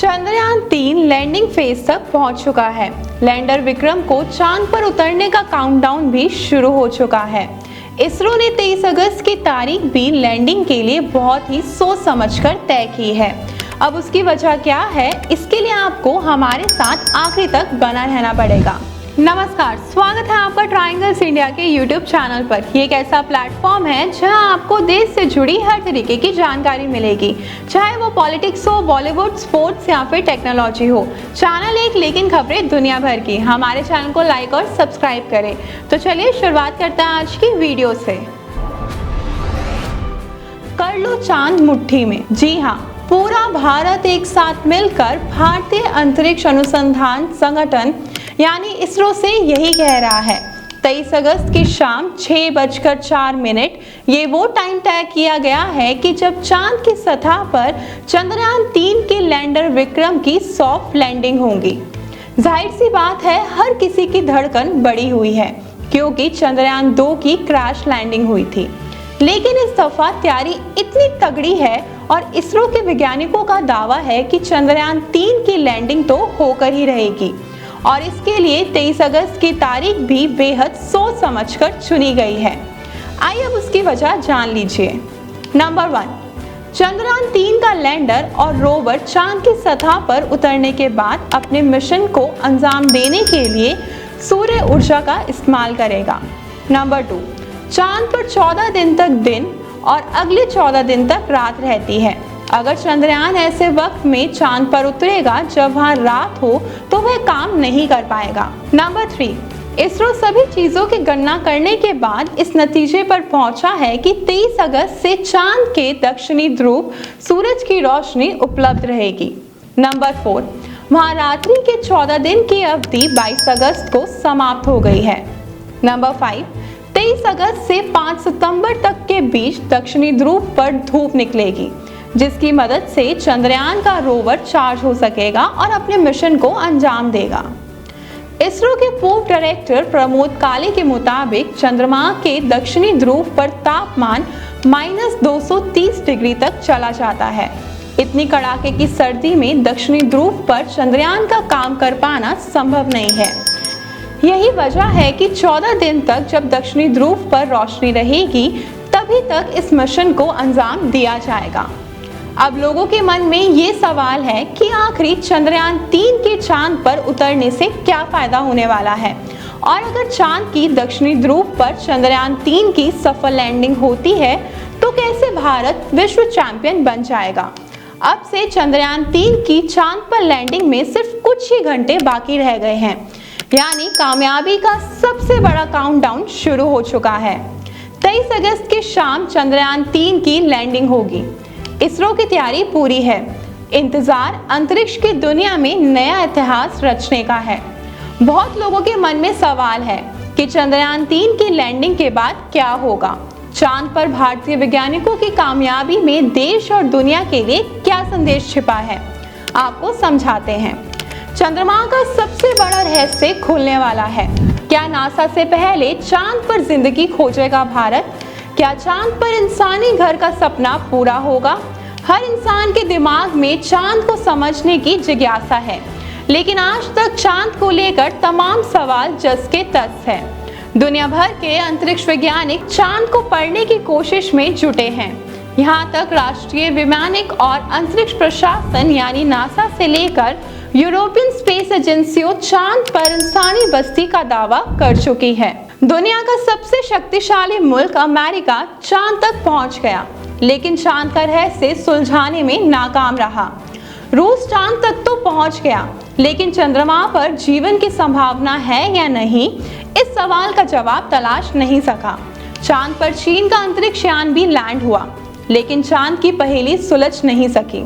Chandrayaan-3 landing phase तक पहुंच चुका है। लैंडर विक्रम को चांद पर उतरने का काउंटडाउन भी शुरू हो चुका है। इसरो ने 23 अगस्त की तारीख भी लैंडिंग के लिए बहुत ही सोच समझकर तय की है। अब उसकी वजह क्या है, इसके लिए आपको हमारे साथ आखिरी तक बना रहना पड़ेगा। नमस्कार, स्वागत है आपका ट्रायंगल्स इंडिया के YouTube चैनल पर। ये एक ऐसा प्लेटफॉर्म है जहां आपको देश से जुड़ी हर तरीके की जानकारी मिलेगी, चाहे वो पॉलिटिक्स हो, बॉलीवुड, स्पोर्ट्स या फिर टेक्नोलॉजी हो। चैनल एक, लेकिन खबरें दुनिया भर की। हमारे चैनल को लाइक और सब्सक्राइब करें। तो चलिए शुरुआत करते हैं आज की वीडियो से। कर लो चांद मुट्ठी में। जी हाँ, पूरा भारत एक साथ मिलकर भारतीय अंतरिक्ष अनुसंधान संगठन यानी इसरो से यही कह रहा है। 23 अगस्त की शाम 6:04 ये वो टाइम तय किया गया है कि जब चांद की सतह पर चंद्रयान-3 के लैंडर विक्रम की सॉफ्ट लैंडिंग होगी। जाहिर सी बात है, हर किसी की धड़कन बढ़ी हुई है क्योंकि चंद्रयान-2 की क्रैश लैंडिंग हुई थी। लेकिन इस दफा तैयारी इतनी तगड़ी है और इसरो के वैज्ञानिकों का दावा है कि चंद्रयान-3 की लैंडिंग तो होकर ही रहेगी और इसके लिए 23 अगस्त की तारीख भी बेहद सोच समझकर चुनी गई है। आइए अब उसकी वजह जान लीजिए। नंबर 1, चंद्रयान-3 का लैंडर और रोवर चांद की सतह पर उतरने के बाद अपने मिशन को अंजाम देने के लिए सूर्य ऊर्जा का इस्तेमाल करेगा। नंबर 2, चांद पर 14 दिन तक दिन और अगले 14 दिन तक रात रहती है। अगर चंद्रयान ऐसे वक्त में चांद पर उतरेगा जब वहां रात हो तो वह काम नहीं कर पाएगा। नंबर 3, इसरो सभी चीजों की गणना करने के बाद इस नतीजे पर पहुंचा है कि 23 अगस्त से चांद के दक्षिणी ध्रुव सूरज की रोशनी उपलब्ध रहेगी। नंबर 4, वहां रात्रि के 14 दिन की अवधि 22 अगस्त को समाप्त हो गई है। नंबर 5, 23 अगस्त से 5 सितंबर तक के बीच दक्षिणी ध्रुव पर धूप निकलेगी, जिसकी मदद से चंद्रयान का रोवर चार्ज हो सकेगा और अपने मिशन को अंजाम देगा। इसरो के पूर्व डायरेक्टर प्रमोद काले के मुताबिक चंद्रमा के दक्षिणी ध्रुव पर तापमान -230 डिग्री तक चला जाता है। इतनी कड़ाके की सर्दी में दक्षिणी ध्रुव पर चंद्रयान का काम कर पाना संभव नहीं है। यही वजह है कि 14 दिन तक जब दक्षिणी ध्रुव पर रोशनी रहेगी तभी तक इस मिशन को अंजाम दिया जाएगा। अब लोगों के मन में ये सवाल है कि आखिर चंद्रयान-3 के चांद पर उतरने से क्या फायदा होने वाला है, और अगर चांद की दक्षिणी ध्रुव पर चंद्रयान-3 की सफल लैंडिंग होती है तो कैसे भारत विश्व चैंपियन बन जाएगा। अब से चंद्रयान-3 की चांद पर लैंडिंग में सिर्फ कुछ ही घंटे बाकी रह गए हैं, यानी कामयाबी का सबसे बड़ा काउंटडाउन शुरू हो चुका है। 23 अगस्त की शाम चंद्रयान-3 की लैंडिंग होगी। इसरो की तैयारी पूरी है। इंतजार अंतरिक्ष की दुनिया में नया इतिहास रचने का है। बहुत लोगों के मन में सवाल है कि चंद्रयान-3 की लैंडिंग के बाद क्या होगा। चांद पर भारतीय वैज्ञानिकों की कामयाबी में देश और दुनिया के लिए क्या संदेश छिपा है, आपको समझाते हैं। चंद्रमा का सबसे बड़ा रहस्य खुलने वाला है। क्या नासा से पहले चांद पर जिंदगी खोजेगा भारत? क्या चांद पर इंसानी घर का सपना पूरा होगा? हर इंसान के दिमाग में चांद को समझने की जिज्ञासा है, लेकिन आज तक चांद को लेकर तमाम सवाल जस के तस हैं। दुनिया भर के अंतरिक्ष वैज्ञानिक चांद को पढ़ने की कोशिश में जुटे हैं। यहाँ तक राष्ट्रीय वैज्ञानिक और अंतरिक्ष प्रशासन यानी नासा से लेकर यूरोपियन स्पेस एजेंसियों चांद पर इंसानी बस्ती का दावा कर चुकी है। दुनिया का सबसे शक्तिशाली मुल्क अमेरिका चांद तक पहुंच गया, लेकिन चांद का रहस्य सुलझाने में नाकाम रहा। रूस चांद तक तो पहुंच गया, लेकिन चंद्रमा पर जीवन की संभावना है या नहीं, इस सवाल का जवाब तलाश नहीं सका। चांद पर चीन का अंतरिक्ष यान भी लैंड हुआ, लेकिन चांद की पहेली सुलझ नहीं सकी।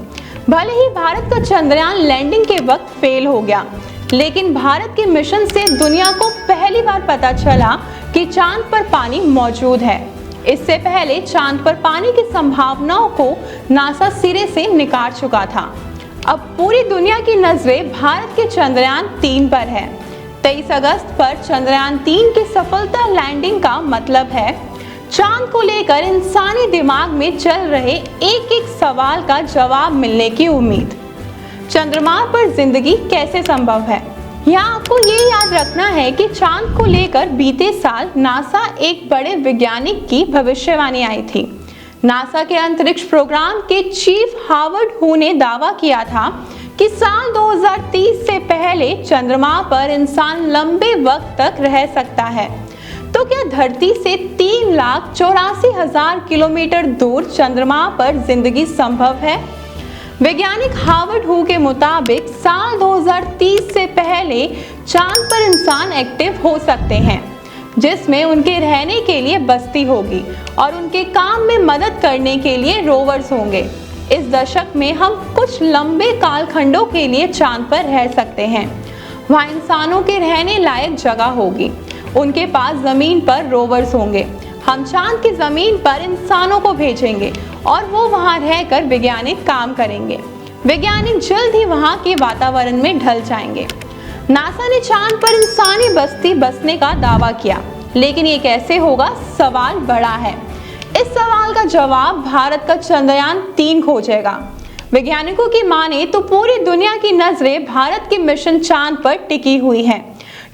भले ही भारत का चंद्रयान लैंडिंग के वक्त फेल हो गया, लेकिन भारत के मिशन से दुनिया को पहली बार पता चला कि चांद पर पानी मौजूद है। इससे पहले चांद पर पानी की संभावनाओं को नासा सिरे से निकाल चुका था। अब पूरी दुनिया की नजरें भारत के चंद्रयान-3 पर है। 23 अगस्त पर चंद्रयान-3 की सफलता लैंडिंग का मतलब है चांद को लेकर इंसानी दिमाग में चल रहे एक एक सवाल का जवाब मिलने की उम्मीद। चंद्रमा पर जिंदगी कैसे संभव है। यहाँ आपको ये याद रखना है कि चांद को लेकर बीते साल नासा एक बड़े वैज्ञानिक की भविष्यवाणी आई थी। नासा के अंतरिक्ष प्रोग्राम के चीफ हावर्ड हू ने दावा किया था कि साल 2030 से पहले चंद्रमा पर इंसान लंबे वक्त तक रह सकता है। तो क्या धरती से 3,84,000 किलोमीटर दूर चंद्रमा पर जिंदगी संभव है? वैज्ञानिक हावर्ड हू के मुताबिक साल 2030 से पहले चांद पर इंसान एक्टिव हो सकते हैं, जिसमें उनके रहने के लिए बस्ती होगी और उनके काम में मदद करने के लिए रोवर्स होंगे। इस दशक में हम कुछ लंबे कालखंडों के लिए चांद पर रह सकते हैं। वहाँ इंसानों के रहने लायक जगह होगी, उनके पास जमीन पर रोवर्स होंगे। हम चांद की जमीन पर इंसानों को भेजेंगे और वो वहां रहकर वैज्ञानिक काम करेंगे। वैज्ञानिक जल्द ही वहां के वातावरण में ढल जाएंगे। नासा ने चांद पर इंसानी बस्ती बसने का दावा किया, लेकिन ये कैसे होगा? सवाल बड़ा है। इस सवाल का जवाब भारत का चंद्रयान 3 खोजेगा। वैज्ञानिकों की माने तो पूरी दुनिया की नजरें भारत के मिशन चांद पर टिकी हुई है,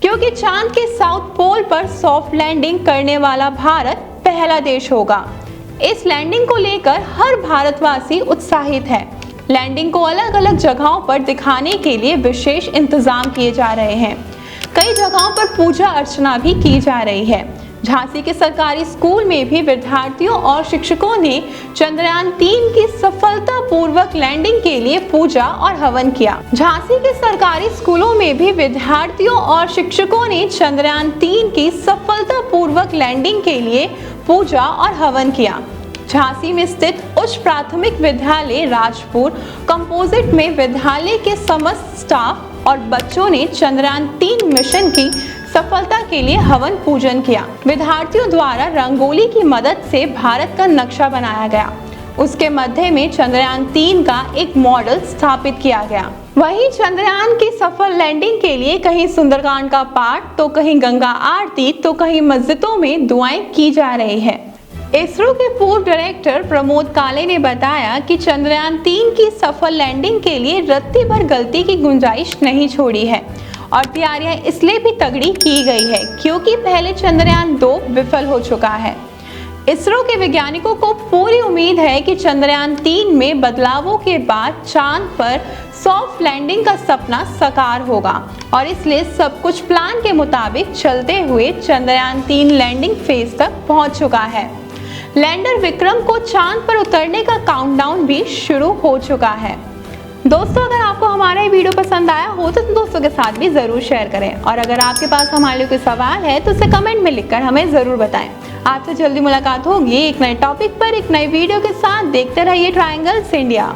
क्योंकि चांद के साउथ पोल पर सॉफ्ट लैंडिंग करने वाला भारत पहला देश होगा। इस लैंडिंग को लेकर हर भारतवासी उत्साहित है। लैंडिंग को अलग अलग जगहों पर दिखाने के लिए विशेष इंतजाम किए जा रहे हैं। कई जगहों पर पूजा अर्चना भी की जा रही है। झांसी के सरकारी स्कूल में भी विद्यार्थियों और शिक्षकों ने चंद्रयान 3 की सफलतापूर्वक लैंडिंग के लिए पूजा और हवन किया। झांसी के सरकारी स्कूलों में भी विद्यार्थियों और शिक्षकों ने चंद्रयान 3 की सफलतापूर्वक लैंडिंग के लिए पूजा और हवन किया। झांसी में स्थित उच्च प्राथमिक विद्यालय राजपुर कंपोजिट में विद्यालय के समस्त स्टाफ और बच्चों ने चंद्रयान 3 मिशन की सफलता के लिए हवन पूजन किया। विद्यार्थियों द्वारा रंगोली की मदद से भारत का नक्शा बनाया गया। उसके मध्य में चंद्रयान 3 का एक मॉडल स्थापित किया गया। वहीं चंद्रयान की सफल लैंडिंग के लिए कहीं सुंदरकांड का पाठ, तो कहीं गंगा आरती, तो कहीं मस्जिदों में दुआएं की जा रही है। इसरो के पूर्व डायरेक्टर प्रमोद काले ने बताया कि चंद्रयान 3 की सफल लैंडिंग के लिए रत्ती भर गलती की गुंजाइश नहीं छोड़ी है और तैयारियां इसलिए भी तगड़ी की गई है क्योंकि पहले चंद्रयान 2 विफल हो चुका है। इसरो के वैज्ञानिकों को पूरी उम्मीद है कि चंद्रयान 3 में बदलावों के बाद चांद पर सॉफ्ट लैंडिंग का सपना साकार होगा और इसलिए सब कुछ प्लान के मुताबिक चलते हुए चंद्रयान 3 लैंडिंग फेज तक पहुंच चुका है। लैंडर विक्रम को चांद पर उतरने का काउंटडाउन भी शुरू हो चुका है। दोस्तों, अगर आपको हमारा ये वीडियो पसंद आया हो तो दोस्तों के साथ भी ज़रूर शेयर करें और अगर आपके पास हमारे लिए कोई सवाल है तो उसे कमेंट में लिखकर हमें ज़रूर बताएं। आपसे जल्दी मुलाकात होगी एक नए टॉपिक पर, एक नई वीडियो के साथ। देखते रहिए ट्रायंगल्स इंडिया।